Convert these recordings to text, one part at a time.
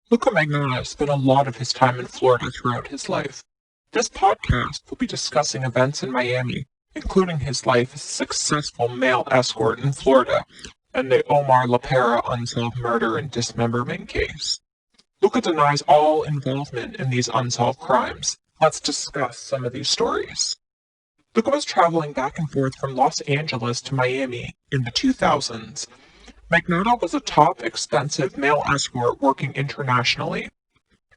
Luka Magnotta spent a lot of his time in Florida throughout his life. This podcast will be discussing events in Miami, including his life as a successful male escort in Florida and the Omar Laparra unsolved murder and dismemberment case. Luka denies all involvement in these unsolved crimes. Let's discuss some of these stories. Luka was traveling back and forth from Los Angeles to Miami in the 2000s. Magnotta was a top expensive male escort working internationally.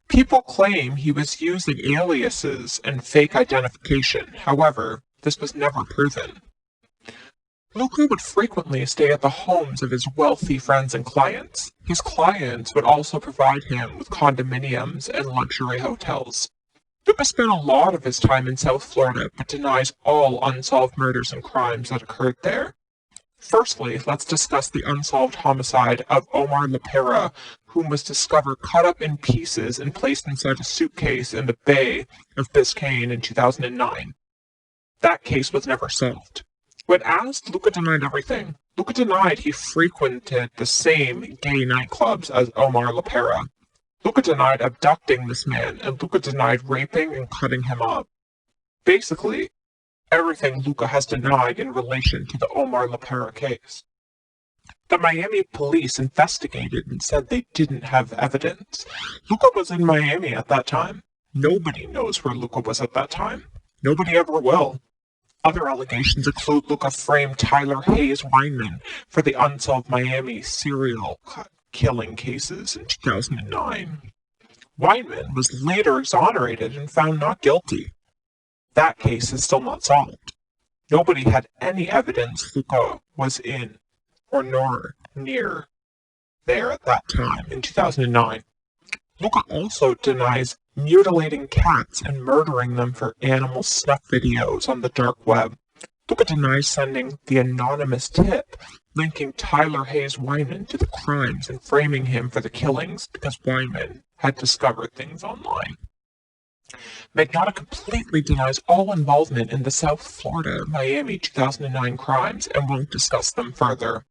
People claim he was using aliases and fake identification. However, this was never proven. Luka would frequently stay at the homes of his wealthy friends and clients. His clients would also provide him with condominiums and luxury hotels. Luka spent a lot of his time in South Florida, but denies all unsolved murders and crimes that occurred there. Firstly, let's discuss the unsolved homicide of Omar Laparra, whom was discovered cut up in pieces and placed inside a suitcase in the Bay of Biscayne in 2009. That case was never solved. When asked, Luka denied everything. Luka denied he frequented the same gay nightclubs as Omar Laparra. Luka denied abducting this man, and Luka denied raping and cutting him up. Basically, everything Luka has denied in relation to the Omar Laparra case. The Miami police investigated and said they didn't have evidence. Luka was in Miami at that time. Nobody knows where Luka was at that time. Nobody ever will. Other allegations include Luka framed Tyler Hayes Weinman for the unsolved Miami serial killing cases in 2009. Weinman was later exonerated and found not guilty. That case is still not solved. Nobody had any evidence Luka was in or nor near there at that time in 2009. Luka also denies mutilating cats and murdering them for animal snuff videos on the dark web. Luka denies sending the anonymous tip linking Tyler Hayes Weinman to the crimes and framing him for the killings because Weinman had discovered things online. Magnotta completely denies all involvement in the South Florida Miami 2009 crimes and won't discuss them further.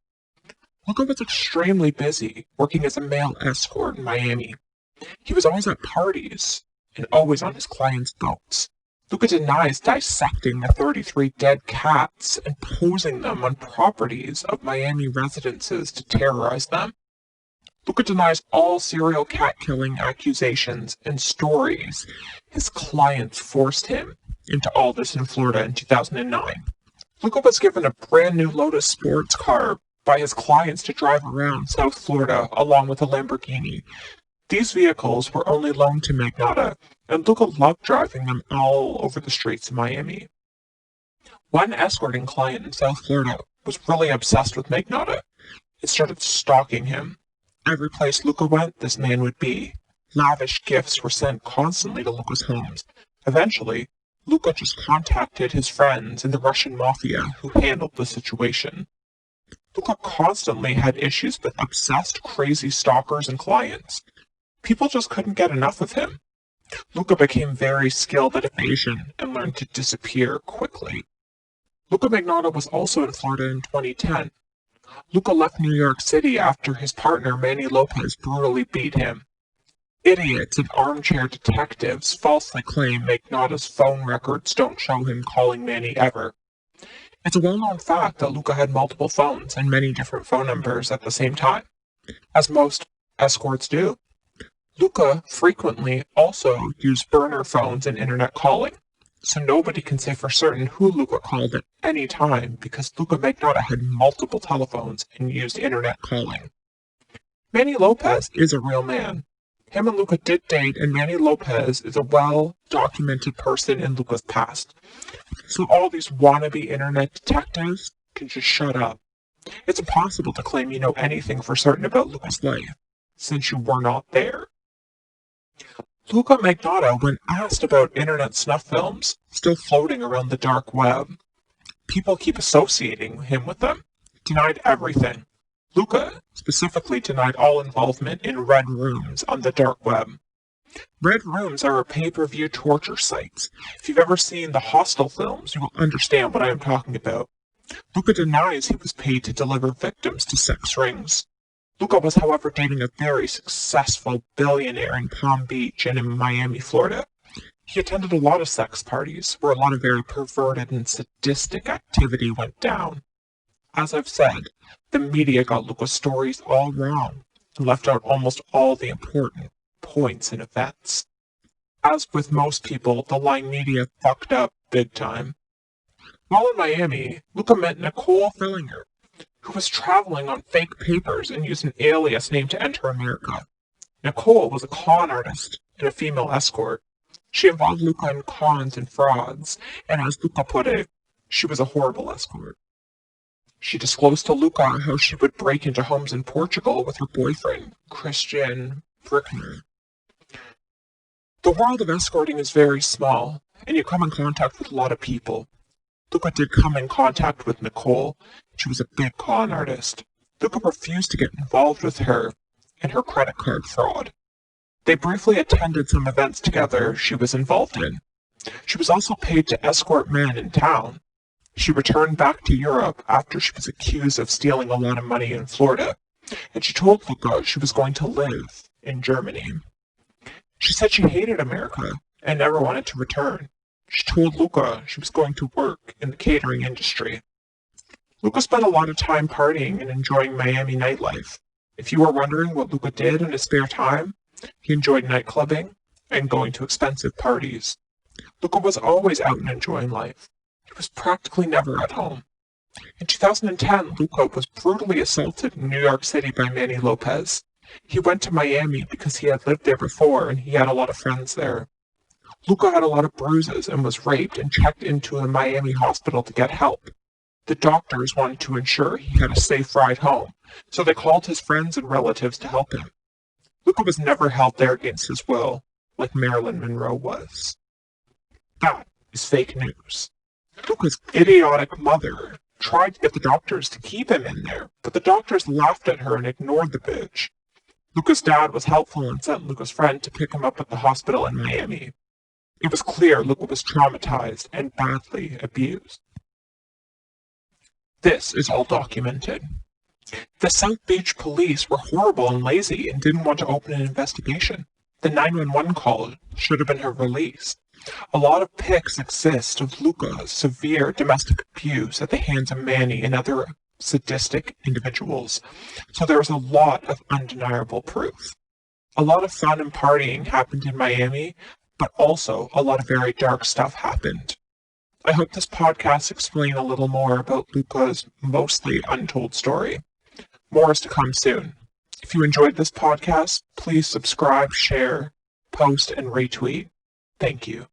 Luka was extremely busy working as a male escort in Miami. He was always at parties and always on his clients' boats. Luka denies dissecting the 33 dead cats and posing them on properties of Miami residences to terrorize them. Luka denies all serial cat killing accusations and stories his clients forced him into all this in Florida in 2009. Luka was given a brand new Lotus sports car by his clients to drive around South Florida along with a Lamborghini. These vehicles were only loaned to Magnotta, and Luka loved driving them all over the streets of Miami. One escorting client in South Florida was really obsessed with Magnotta. It started stalking him. Every place Luka went, this man would be. Lavish gifts were sent constantly to Luka's homes. Eventually, Luka just contacted his friends in the Russian mafia who handled the situation. Luka constantly had issues with obsessed, crazy stalkers and clients. People just couldn't get enough of him. Luka became very skilled at evasion and learned to disappear quickly. Luka Magnotta was also in Florida in 2010. Luka left New York City after his partner Manny Lopez brutally beat him. Idiots and armchair detectives falsely claim Magnotta's phone records don't show him calling Manny ever. It's a well-known fact that Luka had multiple phones and many different phone numbers at the same time, as most escorts do. Luka frequently also used burner phones and internet calling, so nobody can say for certain who Luka called at any time because Luka Magnotta had multiple telephones and used internet calling. Manny Lopez is a real man. Him and Luka did date, and Manny Lopez is a well-documented person in Luka's past. So all these wannabe internet detectives can just shut up. It's impossible to claim you know anything for certain about Luka's life, since you were not there. Luka Magnotta, when asked about internet snuff films still floating around the dark web, people keep associating him with them, denied everything. Luka specifically denied all involvement in red rooms on the dark web. Red rooms are pay-per-view torture sites. If you've ever seen the Hostel films, you will understand what I am talking about. Luka denies he was paid to deliver victims to sex rings. Luka was, however, dating a very successful billionaire in Palm Beach and in Miami, Florida. He attended a lot of sex parties where a lot of very perverted and sadistic activity went down. As I've said, the media got Luka's stories all wrong and left out almost all the important points and events. As with most people, the lying media fucked up big time. While in Miami, Luka met Nicole Fillinger, who was traveling on fake papers and used an alias name to enter America. Nicole was a con artist and a female escort. She involved Luka in cons and frauds, and as Luka put it, she was a horrible escort. She disclosed to Luka how she would break into homes in Portugal with her boyfriend, Christian Brickner. The world of escorting is very small, and you come in contact with a lot of people. Luka did come in contact with Nicole. She was a big con artist. Luka refused to get involved with her and her credit card fraud. They briefly attended some events together she was involved in. She was also paid to escort men in town. She returned back to Europe after she was accused of stealing a lot of money in Florida, and she told Luka she was going to live in Germany. She said she hated America and never wanted to return. She told Luka she was going to work in the catering industry. Luka spent a lot of time partying and enjoying Miami nightlife. If you are wondering what Luka did in his spare time, he enjoyed nightclubbing and going to expensive parties. Luka was always out and enjoying life. He was practically never at home. In 2010, Luka was brutally assaulted in New York City by Manny Lopez. He went to Miami because he had lived there before and he had a lot of friends there. Luka had a lot of bruises and was raped and checked into a Miami hospital to get help. The doctors wanted to ensure he had a safe ride home, so they called his friends and relatives to help him. Luka was never held there against his will, like Marilyn Monroe was. That is fake news. Luka's idiotic mother tried to get the doctors to keep him in there, but the doctors laughed at her and ignored the bitch. Luka's dad was helpful and sent Luka's friend to pick him up at the hospital in Miami. It was clear Luka was traumatized and badly abused. This is all documented. The South Beach police were horrible and lazy and didn't want to open an investigation. The 911 call should have been released. A lot of pics exist of Luka's severe domestic abuse at the hands of Manny and other sadistic individuals, so there was a lot of undeniable proof. A lot of fun and partying happened in Miami, but also a lot of very dark stuff happened. I hope this podcast explained a little more about Luka's mostly untold story. More is to come soon. If you enjoyed this podcast, please subscribe, share, post, and retweet. Thank you.